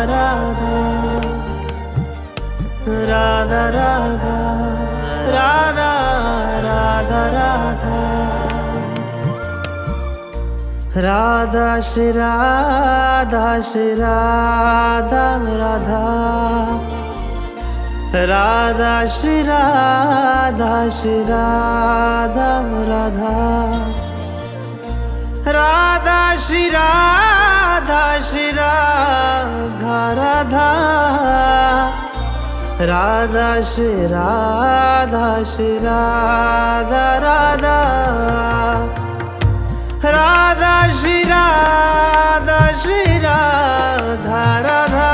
Radha Radha Radha Radha Radha Radha Radha Shri Radha Shri Radha Radha Radha Shri Radha Shri Radha Radha Radha Shri Radha Shri Radha Radha Radha Shri Radha Shri Radha Radha Radha Shri Radha Shri Radha Radha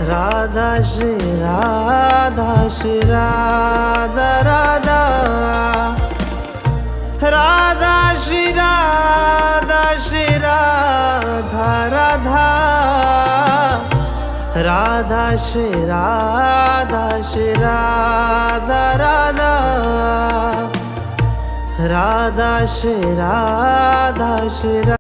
Radha Shri Radha Shri Radha Radha Radha Shri Radha Shri Radha Radha Radha Shri Radha Shri Radha Radha Radha Shri Radha Shri